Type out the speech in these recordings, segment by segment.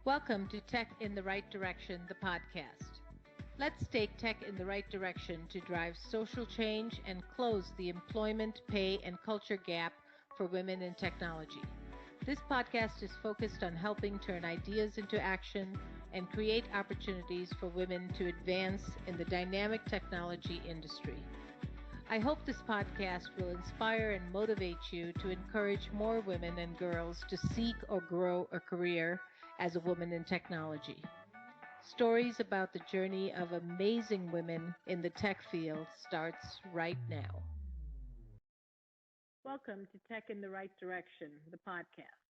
Welcome to Tech in the Right Direction, the podcast. Let's take tech in the right direction to drive social change and close the employment, pay, and culture gap for women in technology. This podcast is focused on helping turn ideas into action and create opportunities for women to advance in the dynamic technology industry. I hope this podcast will inspire and motivate you to encourage more women and girls to seek or grow a career as a woman in technology. Stories about the journey of amazing women in the tech field starts right now. Welcome to Tech in the Right Direction, the podcast.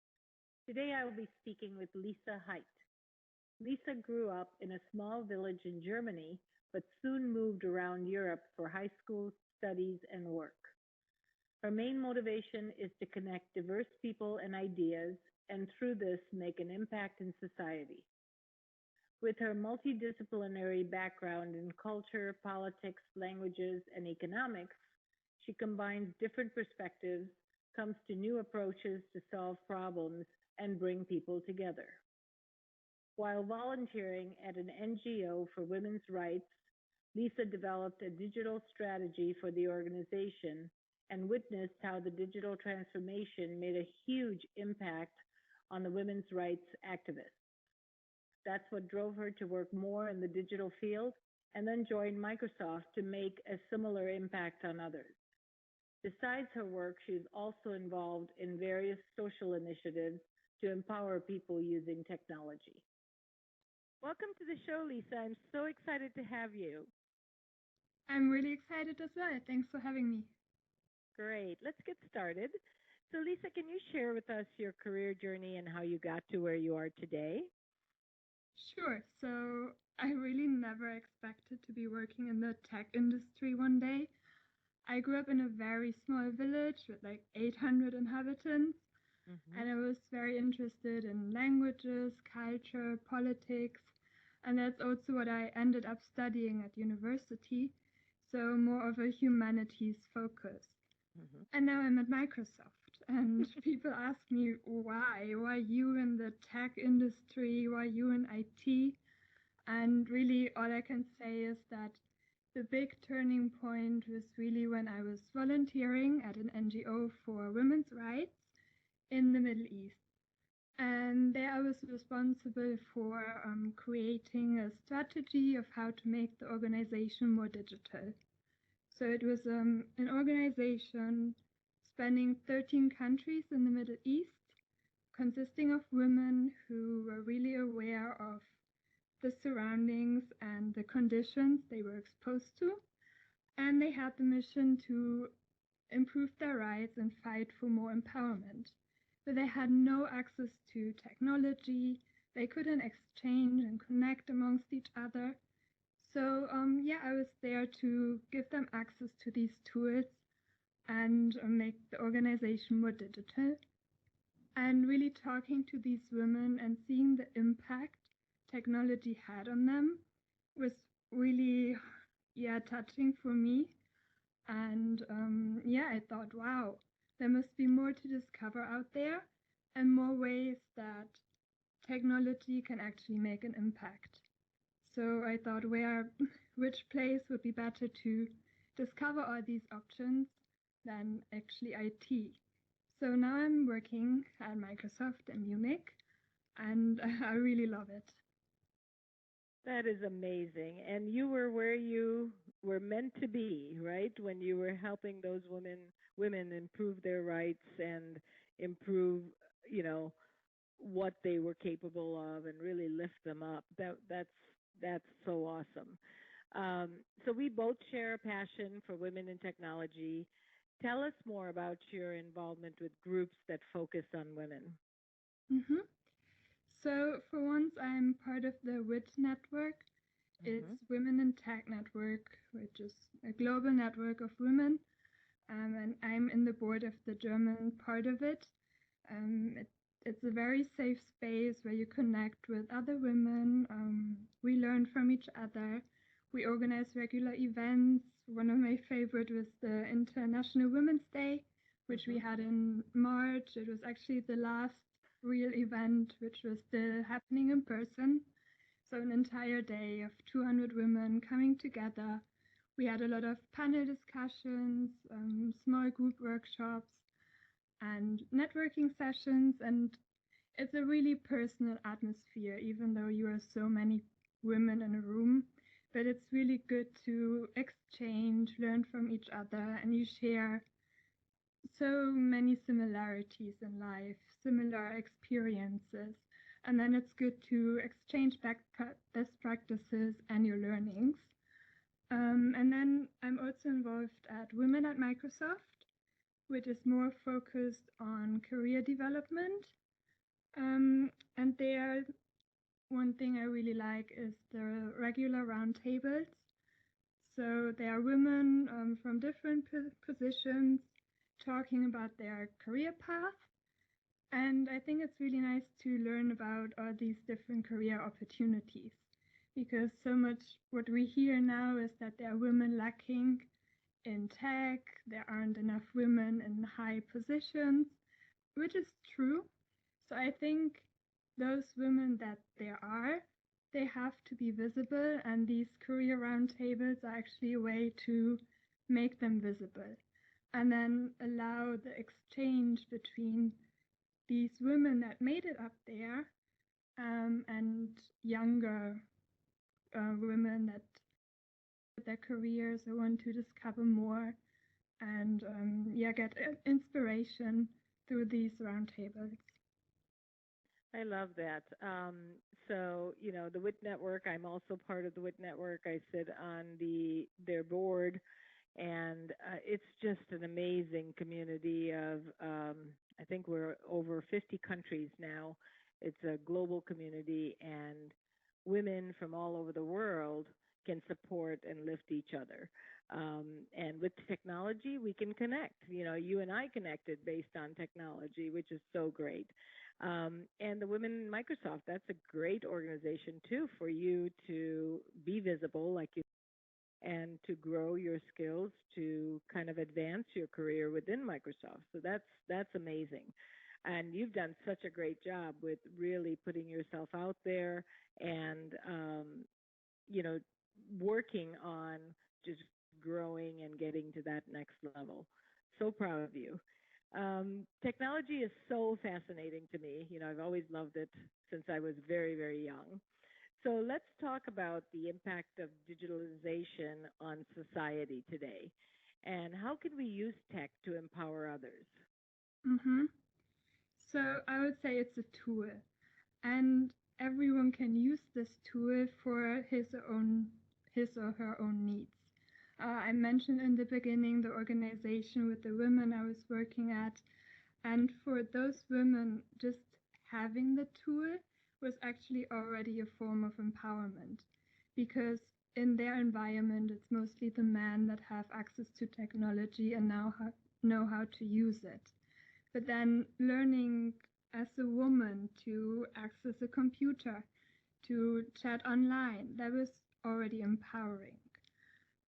Today I will be speaking with Lisa Heite. Lisa grew up in a small village in Germany, but soon moved around Europe for high school studies and work. Her main motivation is to connect diverse people and ideas, and through this make an impact in society. With her multidisciplinary background in culture, politics, languages, and economics, she combines different perspectives, comes to new approaches to solve problems, and bring people together. While volunteering at an NGO for women's rights, Lisa developed a digital strategy for the organization and witnessed how the digital transformation made a huge impact on the women's rights activists. That's what drove her to work more in the digital field and then joined Microsoft to make a similar impact on others. Besides her work, she's also involved in various social initiatives to empower people using technology. Welcome to the show, Lisa. I'm so excited to have you. I'm really excited as well. Thanks for having me. Great. Let's get started. So, Lisa, can you share with us your career journey and how you got to where you are today? Sure. So, I really never expected to be working in the tech industry one day. I grew up in a very small village with like 800 inhabitants, and I was very interested in languages, culture, politics, and that's also what I ended up studying at university. So, more of a humanities focus. And now I'm at Microsoft, and people ask me why you in the tech industry, why you in IT? And really all I can say is that the big turning point was really when I was volunteering at an NGO for women's rights in the Middle East. And there I was responsible for creating a strategy of how to make the organization more digital. So it was an organization spanning 13 countries in the Middle East, consisting of women who were really aware of the surroundings and the conditions they were exposed to. And they had the mission to improve their rights and fight for more empowerment. But they had no access to technology. They couldn't exchange and connect amongst each other. So I was there to give them access to these tools and make the organization more digital. And really talking to these women and seeing the impact technology had on them was really, touching for me. And I thought, wow, there must be more to discover out there and more ways that technology can actually make an impact. So I thought which place would be better to discover all these options than actually IT. So now I'm working at Microsoft in Munich, and I really love it. That is amazing. And you were where you were meant to be, right? When you were helping those women improve their rights and improve, what they were capable of and really lift them up. That's so awesome. So we both share a passion for women in technology. Tell us more about your involvement with groups that focus on women. Mm-hmm. So for once, I'm part of the WIT Network. It's Women in Tech Network, which is a global network of women. And I'm in the board of the German part of it. It's a very safe space where you connect with other women. We learn from each other. We organize regular events. One of my favorite was the International Women's Day, which we had in March. It was actually the last real event, which was still happening in person. So, an entire day of 200 women coming together. We had a lot of panel discussions, small group workshops, and networking sessions. And it's a really personal atmosphere, even though you are so many women in a room. But it's really good to exchange, learn from each other, and you share so many similarities in life, similar experiences. And then it's good to exchange best practices and your learnings. And then I'm also involved at Women at Microsoft, which is more focused on career development. And there, one thing I really like is the regular roundtables. So there are women from different positions talking about their career path. And I think it's really nice to learn about all these different career opportunities because so much what we hear now is that there are women lacking in tech, there aren't enough women in high positions, which is true. So I think those women that there are, they have to be visible, and these career roundtables are actually a way to make them visible and then allow the exchange between these women that made it up there and younger women that their careers or want to discover more and get inspiration through these roundtables. I love that. So, the WIT Network, I'm also part of the WIT Network. I sit on their board, and it's just an amazing community of, I think we're over 50 countries now. It's a global community, and women from all over the world can support and lift each other. And with technology, we can connect. You and I connected based on technology, which is so great. And the Women in Microsoft, that's a great organization too for you to be visible, like you, and to grow your skills to kind of advance your career within Microsoft. So that's amazing. And you've done such a great job with really putting yourself out there and you know working on just growing and getting to that next level. So proud of you. Technology is so fascinating to me. I've always loved it since I was very, very young. So let's talk about the impact of digitalization on society today. And how can we use tech to empower others? Mm-hmm. So I would say it's a tool, and everyone can use this tool for his or her own needs. I mentioned in the beginning the organization with the women I was working at, and for those women, just having the tool was actually already a form of empowerment because in their environment, it's mostly the men that have access to technology and now know how to use it. But then learning as a woman to access a computer, to chat online, that was already empowering.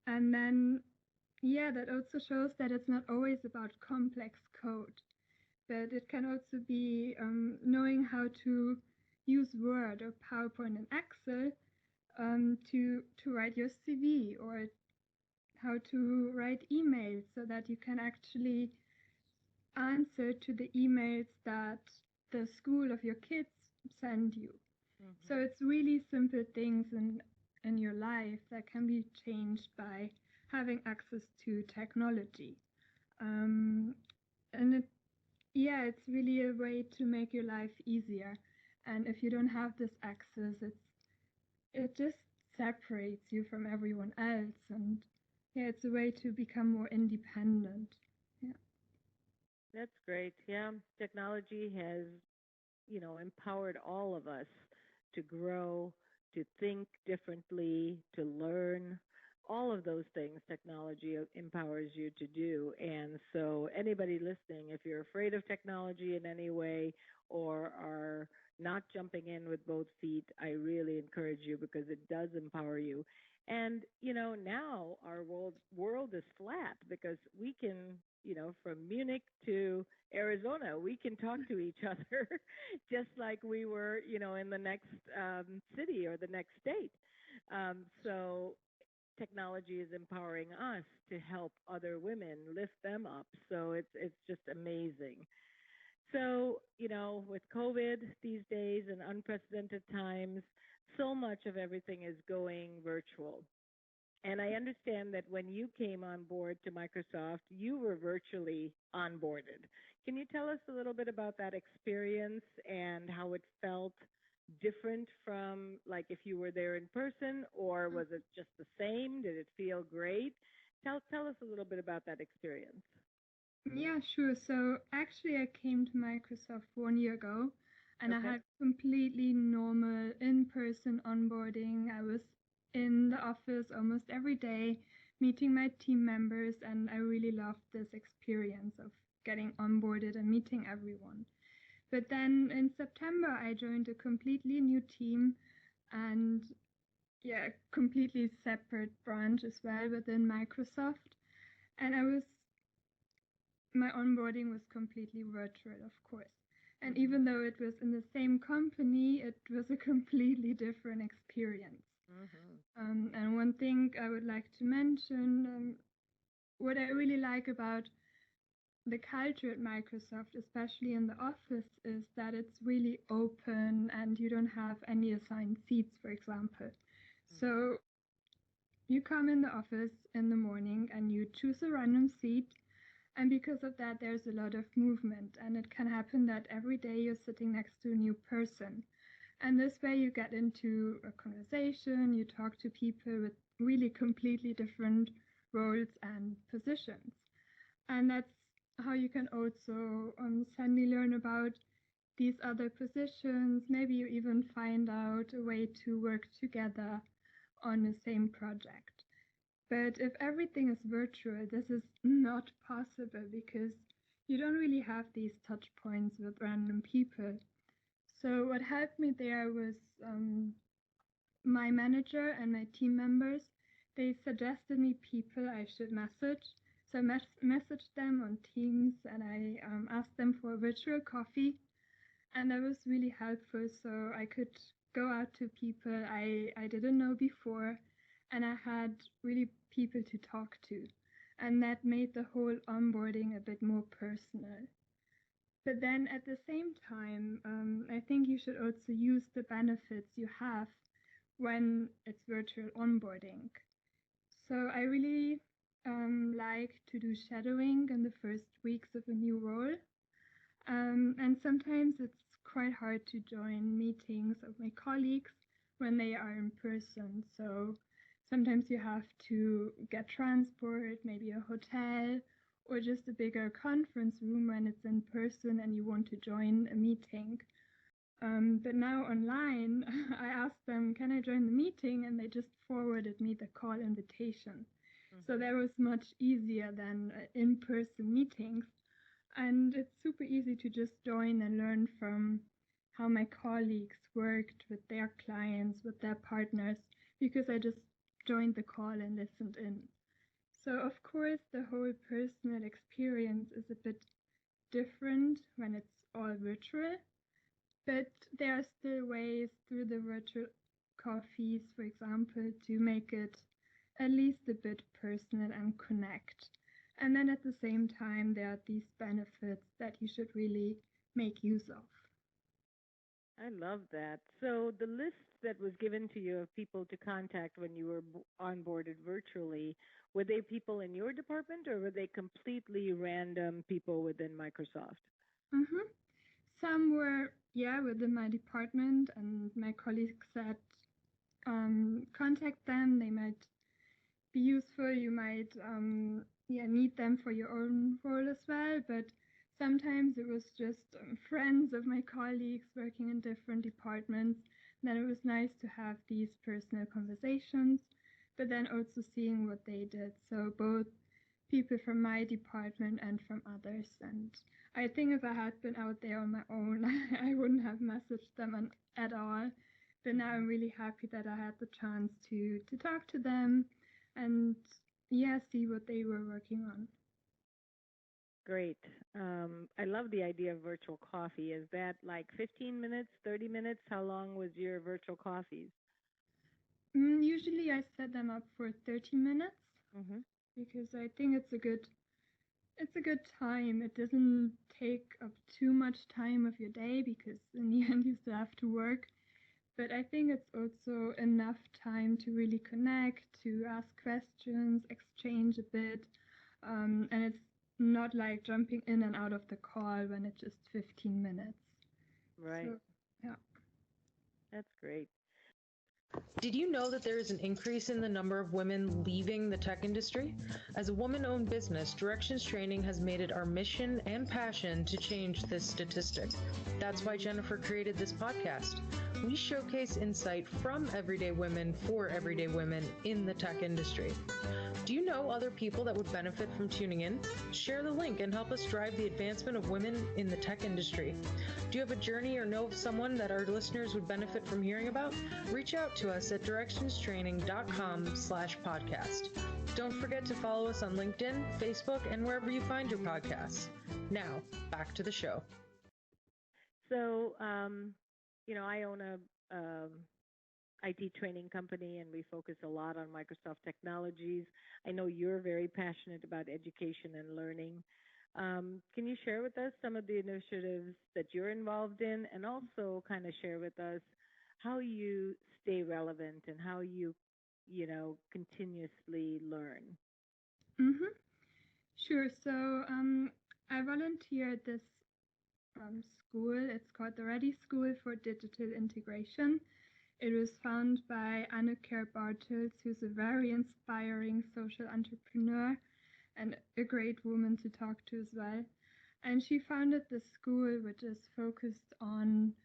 And then, yeah, that also shows that it's not always about complex code, but it can also be knowing how to use Word or PowerPoint and Excel to write your CV or how to write emails so that you can actually answer to the emails that the school of your kids send you. So Mm-hmm. it's really simple things in your life that can be changed by having access to technology. Um, and yeah, it's really a way to make your life easier. And if you don't have this access, it just separates you from everyone else. And yeah, it's a way to become more independent. Yeah. That's great. Yeah, technology has empowered all of us to grow, to think differently, to learn. All of those things technology empowers you to do. And so, anybody listening, if you're afraid of technology in any way or are not jumping in with both feet, I really encourage you because it does empower you. And now our world is flat because we can from Munich to Arizona. We can talk to each other just like we were, in the next city or the next state. So technology is empowering us to help other women lift them up. So it's just amazing. So, with COVID these days and unprecedented times, so much of everything is going virtual. And I understand that when you came on board to Microsoft, you were virtually onboarded. Can you tell us a little bit about that experience and how it felt different from like if you were there in person, or was it just the same? Did it feel great? Tell us a little bit about that experience. Yeah, sure. So actually, I came to Microsoft 1 year ago and I Okay. had completely normal in person onboarding. I was in the office almost every day, meeting my team members, and I really loved this experience of getting onboarded and meeting everyone. But then in September, I joined a completely new team and yeah, a completely separate branch as well within Microsoft. And my onboarding was completely virtual, of course. And Mhm. even though it was in the same company, it was a completely different experience. Mhm. And one thing I would like to mention, what I really like about the culture at Microsoft, especially in the office, is that it's really open and you don't have any assigned seats, for example. Mhm. So you come in the office in the morning and you choose a random seat. And because of that, there's a lot of movement, and it can happen that every day you're sitting next to a new person. And this way, you get into a conversation, you talk to people with really completely different roles and positions. And that's how you can also suddenly learn about these other positions. Maybe you even find out a way to work together on the same project. But if everything is virtual, this is not possible because you don't really have these touch points with random people. So, what helped me there was my manager and my team members. They suggested me people I should message. So, I messaged them on Teams and I asked them for a virtual coffee. And that was really helpful. So, I could go out to people I didn't know before, and I had really people to talk to. And that made the whole onboarding a bit more personal. But then at the same time, I think you should also use the benefits you have when it's virtual onboarding. So I really like to do shadowing in the first weeks of a new role. And sometimes it's quite hard to join meetings of my colleagues when they are in person. So sometimes you have to get transport, maybe a hotel, or just a bigger conference room when it's in person and you want to join a meeting. But now online, I asked them, can I join the meeting? And they just forwarded me the call invitation. So Mhm. that was much easier than in person meetings. And it's super easy to just join and learn from how my colleagues worked with their clients, with their partners, because I just joined the call and listened in. So, of course, the whole personal experience is a bit different when it's all virtual, but there are still ways through the virtual coffees, for example, to make it at least a bit personal and connect. And then at the same time, there are these benefits that you should really make use of. I love that. So the list that was given to you of people to contact when you were onboarded virtually, were they people in your department or were they completely random people within Microsoft? Mm-hmm. Some were, yeah, within my department, and my colleagues said, contact them. They might be useful. You might yeah, need them for your own role as well. But sometimes it was just friends of my colleagues working in different departments. Then it was nice to have these personal conversations, but then also seeing what they did. So both people from my department and from others. And I think if I had been out there on my own, I wouldn't have messaged them at all. But now I'm Hmm. really happy that I had the chance to talk to them and yeah, see what they were working on. Great. I love the idea of virtual coffee. Is that like 15 minutes, 30 minutes? How long was your virtual coffees? Usually I set them up for 30 minutes Hmm. because I think it's a good time. It doesn't take up too much time of your day because in the end you still have to work. But I think it's also enough time to really connect, to ask questions, exchange a bit. And it's not like jumping in and out of the call when it's just 15 minutes. Right. So, yeah. That's great. Did you know that there is an increase in the number of women leaving the tech industry? As a woman owned business, Directions Training has made it our mission and passion to change this statistic. That's why Jennifer created this podcast. We showcase insight from everyday women for everyday women in the tech industry. Do you know other people that would benefit from tuning in? Share the link and help us drive the advancement of women in the tech industry. Do you have a journey or know of someone that our listeners would benefit from hearing about? Reach out to us at directionstraining.com/podcast. Don't forget to follow us on LinkedIn, Facebook, and wherever you find your podcasts. Now, back to the show. So, I own a IT training company, and we focus a lot on Microsoft technologies. I know you're very passionate about education and learning. Can you share with us some of the initiatives that you're involved in, and also kind of share with us how you stay relevant and how you continuously learn? Mm-hmm. Sure. So I volunteer at this school. It's called the Ready School for Digital Integration. It was founded by Anne-Claire Bartels, who's a very inspiring social entrepreneur and a great woman to talk to as well. And she founded the school, which is focused on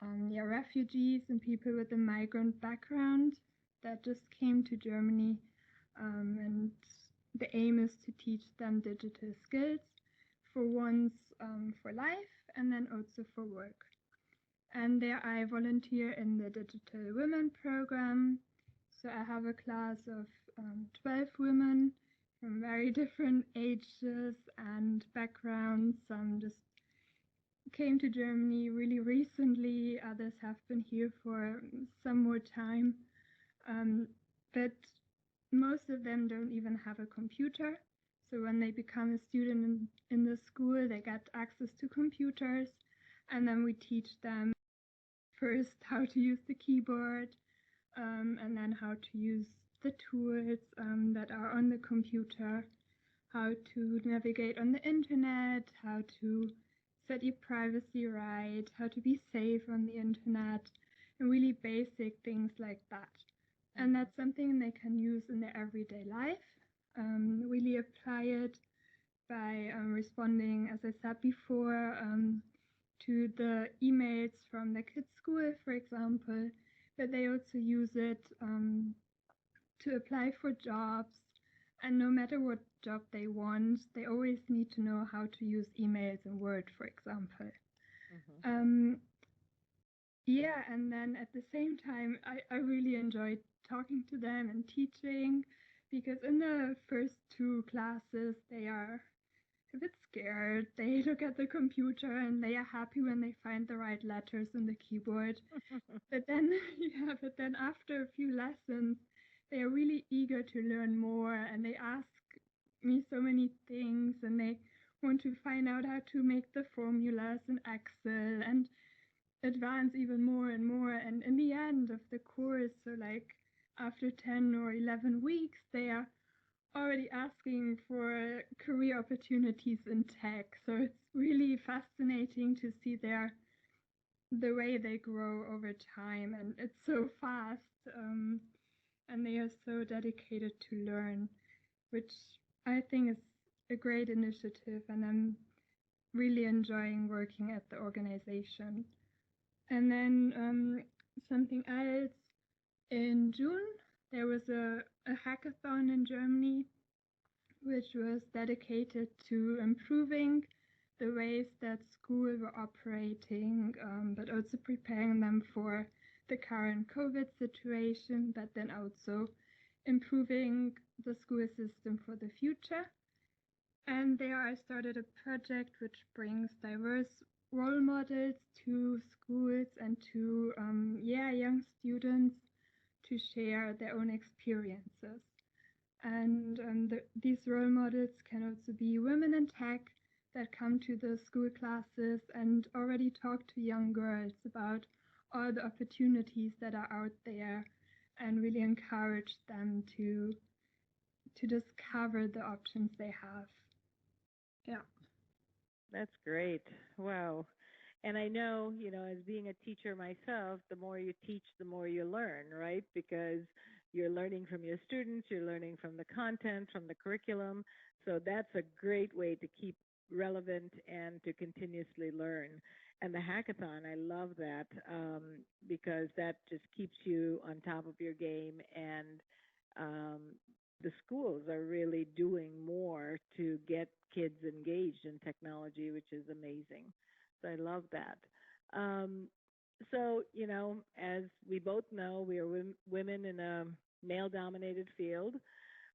refugees and people with a migrant background that just came to Germany. And the aim is to teach them digital skills for once for life and then also for work. And there I volunteer in the Digital Women program. So I have a class of 12 women from very different ages and backgrounds. Some just came to Germany really recently, others have been here for some more time. But most of them don't even have a computer. So when they become a student in the school, they get access to computers, and then we teach them first how to use the keyboard, and then how to use the tools that are on the computer, how to navigate on the internet, how to set your privacy right, how to be safe on the internet, and really basic things like that. And that's something they can use in their everyday life, really apply it by responding, as I said before, to the emails from the kids' school, for example, but they also use it to apply for jobs. And no matter what job they want, they always need to know how to use emails and Word, for example. Mm-hmm. Yeah, and then at the same time, I really enjoyed talking to them and teaching, because in the first two classes, they are a bit scared. They look at the computer and they are happy when they find the right letters in the keyboard. But then, but then after a few lessons, they are really eager to learn more, and they ask me so many things, and they want to find out how to make the formulas in Excel and advance even more and more. And in the end of the course, so like after 10 or 11 weeks, they are already asking for career opportunities in tech. So it's really fascinating to see the way they grow over time, and it's so fast, and they are so dedicated to learn, which I think is a great initiative, and I'm really enjoying working at the organization. And then something else, in June, there was a hackathon in Germany, which was dedicated to improving the ways that schools were operating, but also preparing them for the current COVID situation, but then also improving the school system for the future. And there I started a project which brings diverse role models to schools and to young students to share their own experiences. And these role models can also be women in tech that come to the school classes and already talk to young girls about all the opportunities that are out there and really encourage them to discover the options they have. Yeah. That's great. Wow. And I know, as being a teacher myself, the more you teach, the more you learn, right? Because you're learning from your students, you're learning from the content, from the curriculum. So that's a great way to keep relevant and to continuously learn. And the hackathon, I love that because that just keeps you on top of your game. And um, the schools are really doing more to get kids engaged in technology, which is amazing. So I love that. Um, so, as we both know, we are women in a male dominated field.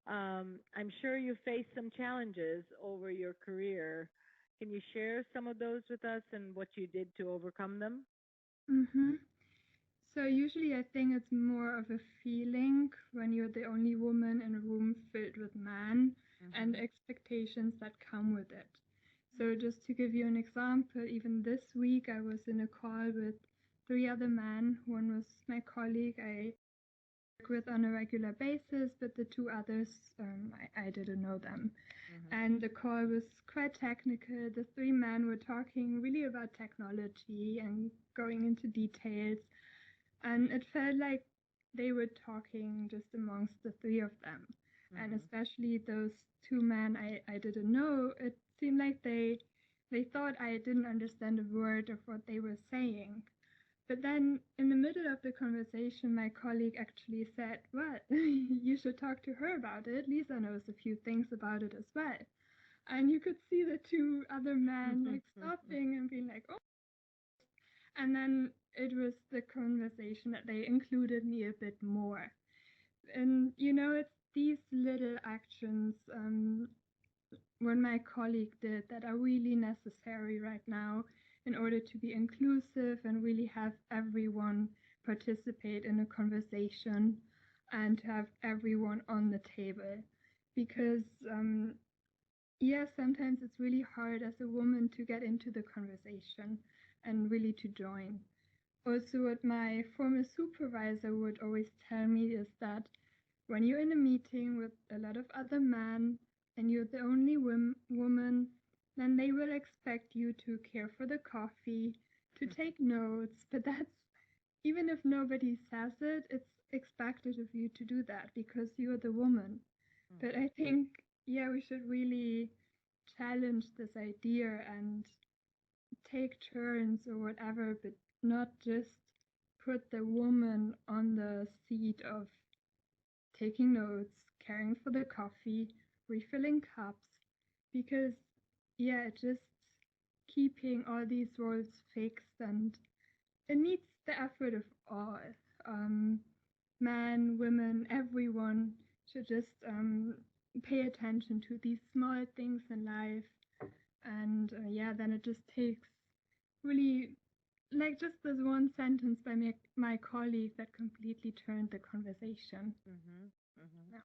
I'm sure you faced some challenges over your career. Can you share some of those with us and what you did to overcome them? Mm-hmm. So usually I think it's more of a feeling when you're the only woman in a room filled with men and Hmm. expectations that come with it. So just to give you an example, even this week I was in a call with three other men. One was my colleague I work with on a regular basis, but the two others I didn't know them. Hmm. And the call was quite technical. The three men were talking really about technology and going into details, and it felt like they were talking just amongst the three of them. And Hmm. especially those two men I didn't know, it seemed like they thought I didn't understand a word of what they were saying. But then in the middle of the conversation, my colleague actually said, "Well, you should talk to her about it. Lisa knows a few things about it as well." And you could see the two other men like stopping and being like, "Oh." And then it was the conversation that they included me a bit more. And it's these little actions what my colleague did that are really necessary right now in order to be inclusive and really have everyone participate in a conversation and to have everyone on the table. Because, yes, sometimes it's really hard as a woman to get into the conversation and really to join. Also, what my former supervisor would always tell me is that when you're in a meeting with a lot of other men and you're the only woman, then they will expect you to care for the coffee, to take notes. But that's even if nobody says it, it's expected of you to do that because you're the woman. But I think, yeah, we should really challenge this idea and take turns or whatever, but not just put the woman on the seat of taking notes, caring for the coffee, refilling cups, because, yeah, just keeping all these roles fixed and it needs the effort of all. Um, Men, women, everyone should just pay attention to these small things in life. And yeah, then it just takes really like just this one sentence by my colleague that completely turned the conversation. Hmm. Hmm. Yeah.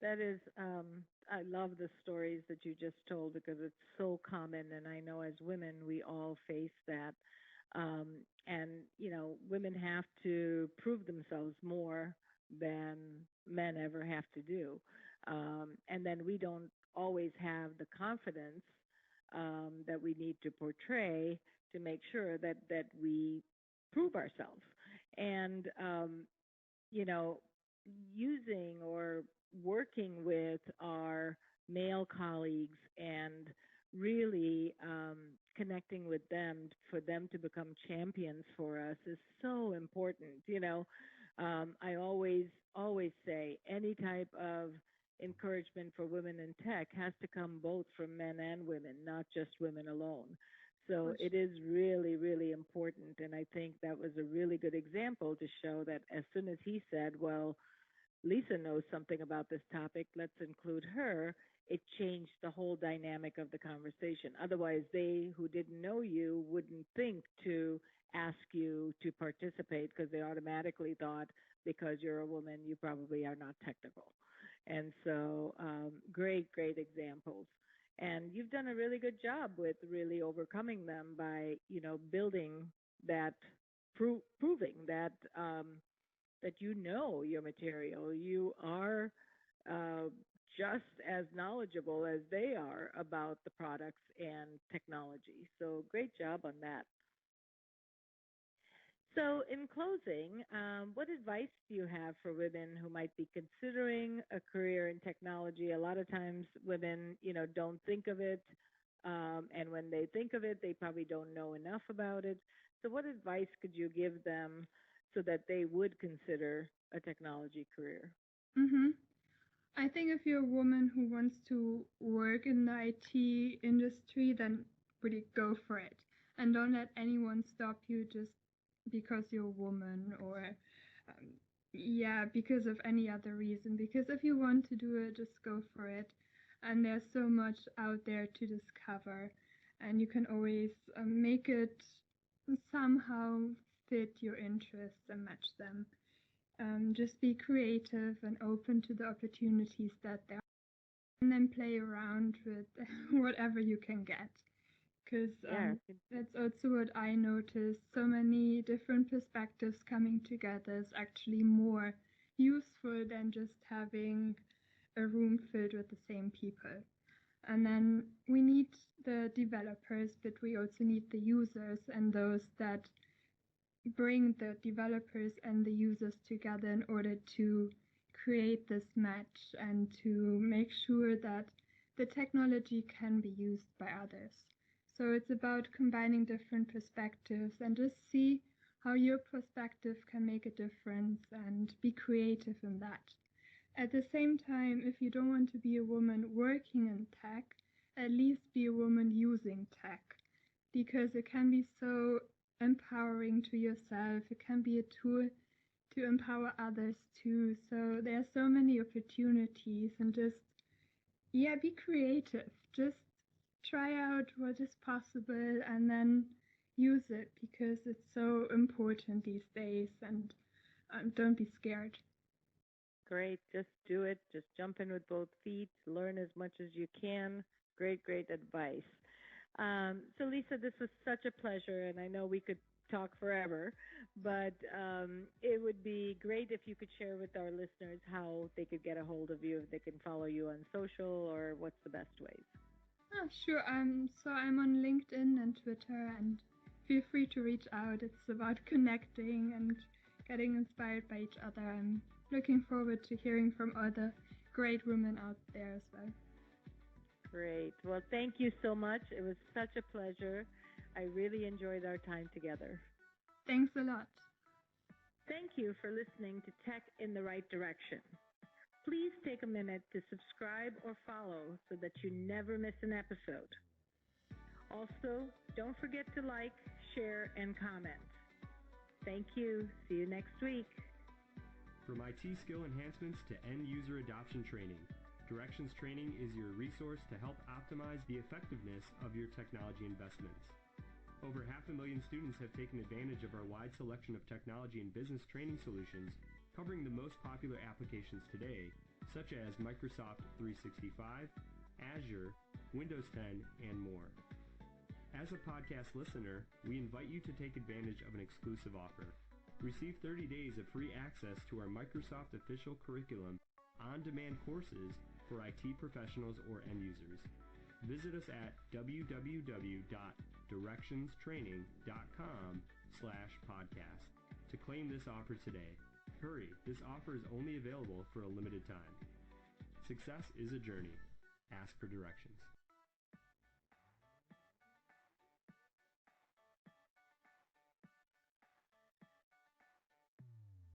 That is, I love the stories that you just told because it's so common, and I know as women we all face that. Um, and women have to prove themselves more than men ever have to do, and then we don't always have the confidence that we need to portray to make sure that we prove ourselves. And you know, using or working with our male colleagues and really connecting with them for them to become champions for us is so important. I always say any type of encouragement for women in tech has to come both from men and women, not just women alone. So For it is really, really important. And I think that was a really good example to show that as soon as he said, well, Lisa knows something about this topic, let's include her, it changed the whole dynamic of the conversation. Otherwise, they who didn't know you wouldn't think to ask you to participate because they automatically thought because you're a woman, you probably are not technical. And so, great, great examples. And you've done a really good job with really overcoming them by, building that, proving that that you know your material. You are uh, just as knowledgeable as they are about the products and technology. So great job on that. So, in closing, what advice do you have for women who might be considering a career in technology? A lot of times, women, don't think of it, and when they think of it, they probably don't know enough about it. So, what advice could you give them so that they would consider a technology career? Mm-hmm. I think if you're a woman who wants to work in the IT industry, then really go for it. And don't let anyone stop you just because you're a woman or, um, yeah, because of any other reason. Because if you want to do it, just go for it. And there's so much out there to discover. And you can always make it somehow fit your interests and match them. Just be creative and open to the opportunities that there are, and then play around with whatever you can get. Because Yeah, that's also what I noticed. So many different perspectives coming together is actually more useful than just having a room filled with the same people. And then we need the developers, but we also need the users and those that bring the developers and the users together in order to create this match and to make sure that the technology can be used by others. So it's about combining different perspectives and just see how your perspective can make a difference and be creative in that. At the same time, if you don't want to be a woman working in tech, at least be a woman using tech because it can be so empowering to yourself. It can be a tool to empower others too. So there are so many opportunities and just, yeah, be creative. Just try out what is possible and then use it because it's so important these days and don't be scared. great. Just do it. Just jump in with both feet. Learn as much as you can. Great, great advice. So, Lisa, this was such a pleasure, and I know we could talk forever, but it would be great if you could share with our listeners how they could get a hold of you, if they can follow you on social, or what's the best ways. Oh, sure. So I'm on LinkedIn and Twitter, and feel free to reach out. It's about connecting and getting inspired by each other. I'm looking forward to hearing from other great women out there as well. Great. Well, thank you so much. It was such a pleasure. I really enjoyed our time together. Thanks a lot. Thank you for listening to Tech in the Right Direction. Please take a minute to subscribe or follow so that you never miss an episode. Also, don't forget to like, share, and comment. Thank you. See you next week. From IT skill enhancements to end user adoption training, Directions Training is your resource to help optimize the effectiveness of your technology investments. Over 500,000 students have taken advantage of our wide selection of technology and business training solutions covering the most popular applications today, such as Microsoft 365, Azure, Windows 10, and more. As a podcast listener, we invite you to take advantage of an exclusive offer. Receive 30 days of free access to our Microsoft official curriculum on-demand courses for IT professionals or end users. Visit us at www.directionstraining.com/podcast to claim this offer today. Hurry, this offer is only available for a limited time. Success is a journey. Ask for directions.